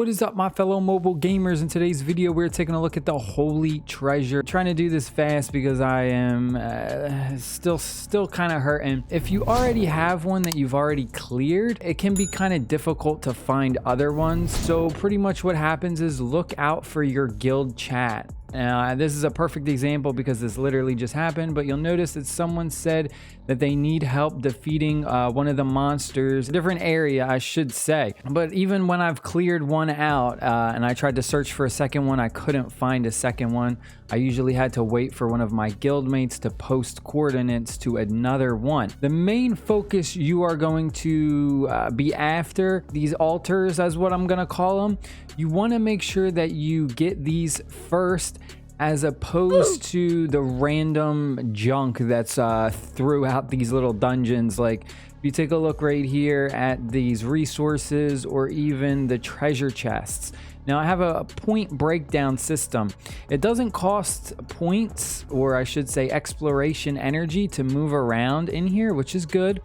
What is up, my fellow mobile gamers? In today's video we're taking a look at the holy treasure. Trying to do this fast because I am still kind of hurting. If you already have one that you've already cleared, it can be kind of difficult to find other ones. So pretty much what happens is look out for your guild chat. This is a perfect example because this literally just happened, but you'll notice that someone said that they need help defeating one of the monsters, a different area I should say. But even when I've cleared one out and I tried to search for a second one, I couldn't find a second one. I usually had to wait for one of my guildmates to post coordinates to another one. The main focus you are going to be after, these altars as what I'm gonna call them, you want to make sure that you get these first as opposed to the random junk that's throughout these little dungeons. Like if you take a look right here at these resources or even the treasure chests. Now I have a point breakdown system. It doesn't cost points, or I should say exploration energy, to move around in here, which is good.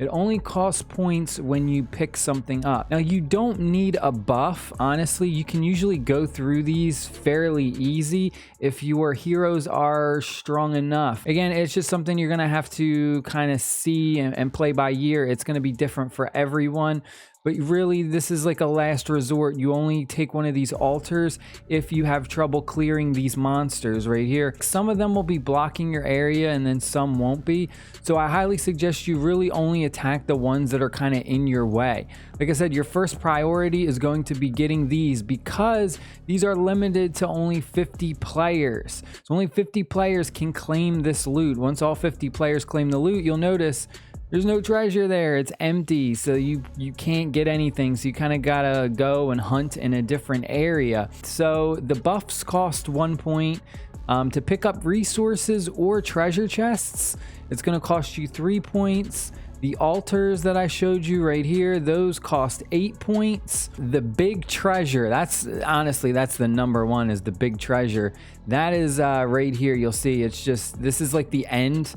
It only costs points when you pick something up. Now you don't need a buff. Honestly, you can usually go through these fairly easy if your heroes are strong enough. Again, it's just something you're gonna have to kind of see and play by ear. It's gonna be different for everyone. But really, this is like a last resort. You only take one of these altars if you have trouble clearing these monsters right here. Some of them will be blocking your area and then some won't be. So I highly suggest you really only attack the ones that are kind of in your way. Like I said, your first priority is going to be getting these because these are limited to only 50 players. So only 50 players can claim this loot. Once all 50 players claim the loot, you'll notice there's no treasure there. It's empty, so you can't get anything. So you kind of gotta go and hunt in a different area. So the buffs cost 1 point. To pick up resources or treasure chests, it's gonna cost you 3 points. The altars that I showed you right here, those cost 8 points. The big treasure, that's honestly, that's the number one, is the big treasure. That is right here. You'll see it's just, this is like the end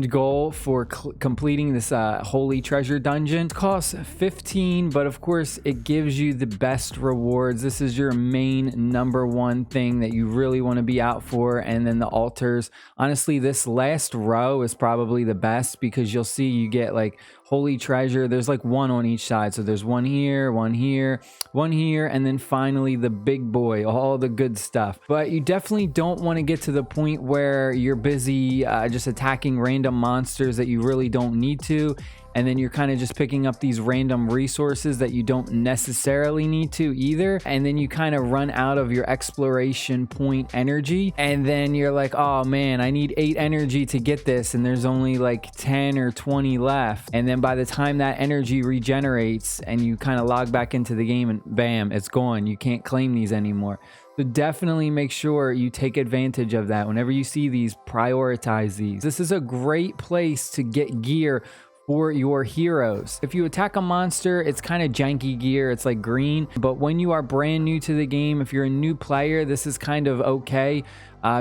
goal for completing this holy treasure dungeon. It costs 15, but of course it gives you the best rewards. This is your main number one thing that you really want to be out for. And then the altars, honestly, this last row is probably the best because you'll see you get like holy treasure. There's like one on each side, so there's one here, one here, one here, and then finally the big boy, all the good stuff. But you definitely don't want to get to the point where you're busy just attacking random monsters that you really don't need to, and then you're kind of just picking up these random resources that you don't necessarily need to either, and then you kind of run out of your exploration point energy, and then you're like, oh man, I need 8 energy to get this, and there's only like 10 or 20 left. And then by the time that energy regenerates and you kind of log back into the game, and bam, it's gone. You can't claim these anymore. So definitely make sure you take advantage of that. Whenever you see these, prioritize these. This is a great place to get gear for your heroes. If you attack a monster, it's kind of janky gear, it's like green, but when you are brand new to the game, if you're a new player, this is kind of okay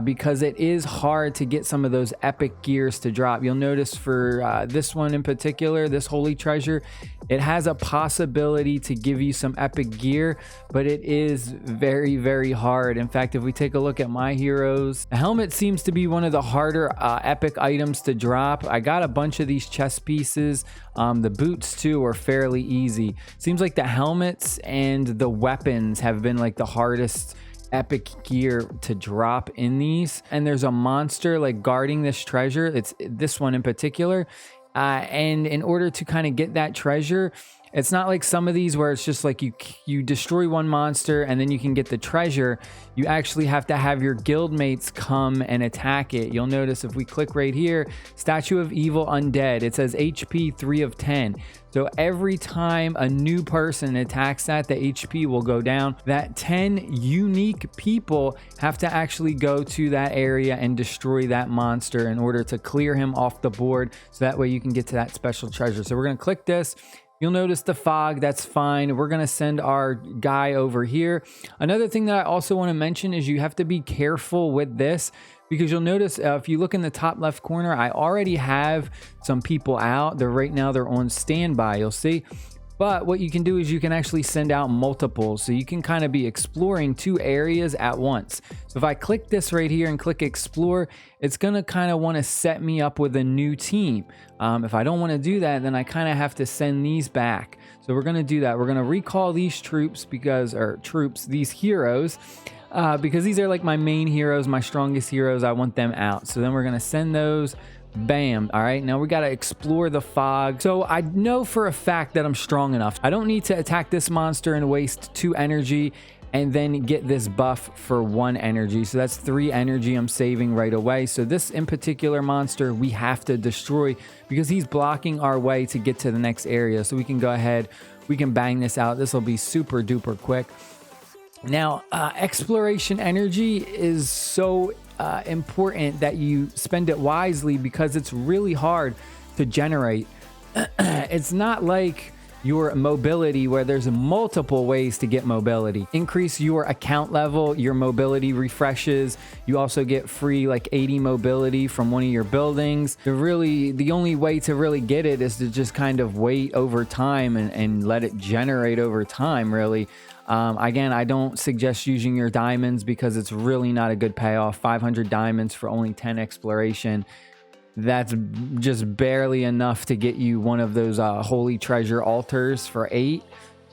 because it is hard to get some of those epic gears to drop. You'll notice for this one in particular, this holy treasure, it has a possibility to give you some epic gear, but it is very, very hard. In fact, if we take a look at my heroes, the helmet seems to be one of the harder epic items to drop. I got a bunch of these chest pieces. The boots too are fairly easy. Seems like the helmets and the weapons have been like the hardest epic gear to drop in these. And there's a monster like guarding this treasure. It's this one in particular. And in order to kind of get that treasure, it's not like some of these where it's just like you destroy one monster and then you can get the treasure. You actually have to have your guildmates come and attack it. You'll notice if we click right here, Statue of Evil Undead, it says HP 3 of 10. So every time a new person attacks that, the HP will go down. That 10 unique people have to actually go to that area and destroy that monster in order to clear him off the board. So that way you can get to that special treasure. So we're going to click this. You'll notice the fog, that's fine. We're gonna send our guy over here. Another thing that I also wanna mention is you have to be careful with this because you'll notice if you look in the top left corner, I already have some people out. Right now they're on standby, you'll see. But what you can do is you can actually send out multiples, so you can kind of be exploring 2 areas at once. So if I click this right here and click explore, it's gonna kind of want to set me up with a new team. If I don't want to do that, then I kind of have to send these back. So we're gonna do that. We're gonna recall these troops these heroes, because these are like my main heroes, my strongest heroes. I want them out. So then we're gonna send those. Bam. All right, now we got to explore the fog. So I know for a fact that I'm strong enough. I don't need to attack this monster and waste 2 energy and then get this buff for 1 energy. So that's 3 energy I'm saving right away. So this in particular monster we have to destroy because he's blocking our way to get to the next area. So we can go ahead, we can bang this out. This will be super duper quick. Now, exploration energy is so important that you spend it wisely because it's really hard to generate. It's not like your mobility where there's multiple ways to get mobility. Increase your account level, your mobility refreshes. You also get free like 80 mobility from one of your buildings. The only way to really get it is to just kind of wait over time and let it generate over time, really. Again, I don't suggest using your diamonds because it's really not a good payoff. 500 diamonds for only 10 exploration. That's just barely enough to get you one of those holy treasure altars for 8.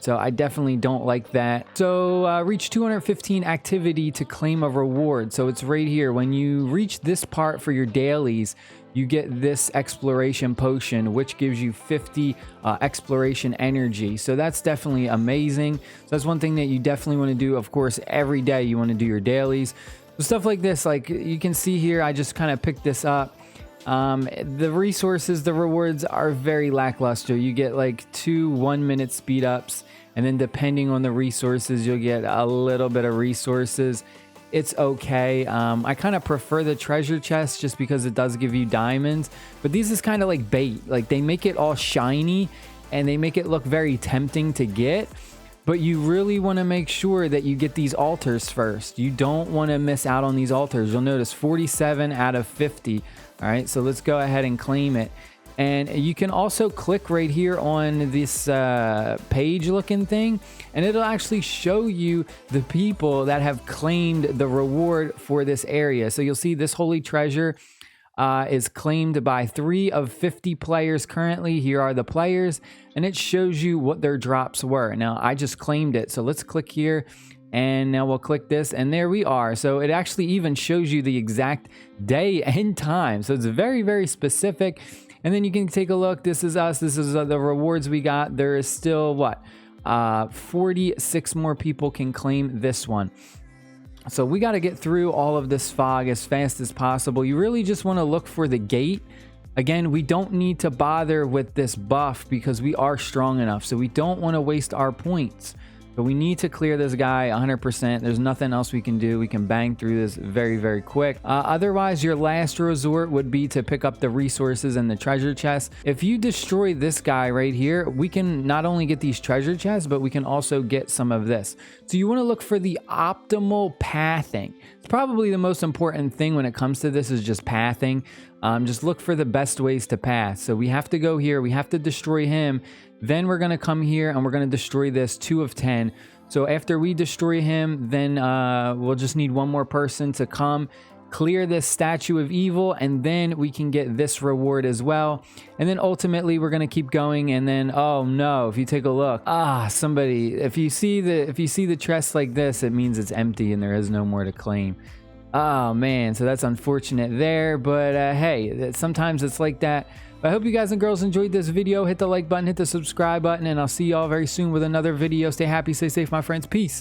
So I definitely don't like that. So reach 215 activity to claim a reward. So it's right here. When you reach this part for your dailies, you get this exploration potion, which gives you 50 exploration energy. So that's definitely amazing. So that's one thing that you definitely want to do. Of course, every day you want to do your dailies. So stuff like this, like you can see here, I just kind of picked this up. The resources, the rewards are very lackluster. You get like 2 1-minute speed ups, and then depending on the resources, you'll get a little bit of resources. It's okay. I kind of prefer the treasure chest just because it does give you diamonds, but these is kind of like bait. Like they make it all shiny and they make it look very tempting to get, but you really want to make sure that you get these altars first. You don't want to miss out on these altars. You'll notice 47 out of 50. All right, so let's go ahead and claim it. And you can also click right here on this page looking thing, and it'll actually show you the people that have claimed the reward for this area. So you'll see this holy treasure is claimed by 3 of 50 players currently. Here are the players, and it shows you what their drops were. Now I just claimed it, so let's click here. And now we'll click this, and there we are. So it actually even shows you the exact day and time. So it's very, very specific. And then you can take a look. This is us. This is the rewards we got. There is still what? 46 more people can claim this one. So we got to get through all of this fog as fast as possible. You really just want to look for the gate. Again, we don't need to bother with this buff because we are strong enough. So we don't want to waste our points. But we need to clear this guy 100%. There's nothing else we can do. We can bang through this very, very quick. Otherwise, your last resort would be to pick up the resources and the treasure chest. If you destroy this guy right here, we can not only get these treasure chests, but we can also get some of this. So you want to look for the optimal pathing. It's probably the most important thing when it comes to this is just pathing. Just look for the best ways to path. So we have to go here. We have to destroy him. Then we're going to come here and we're going to destroy this 2 of 10. So after we destroy him, then we'll just need one more person to come clear this statue of evil, and then we can get this reward as well. And then ultimately we're going to keep going. And then, oh no, if you take a look, somebody, if you see the chest like this, it means it's empty and there is no more to claim. Oh man, so that's unfortunate there, but hey, sometimes it's like that. I hope you guys and girls enjoyed this video. Hit the like button, hit the subscribe button, and I'll see y'all very soon with another video. Stay happy, stay safe, my friends. Peace.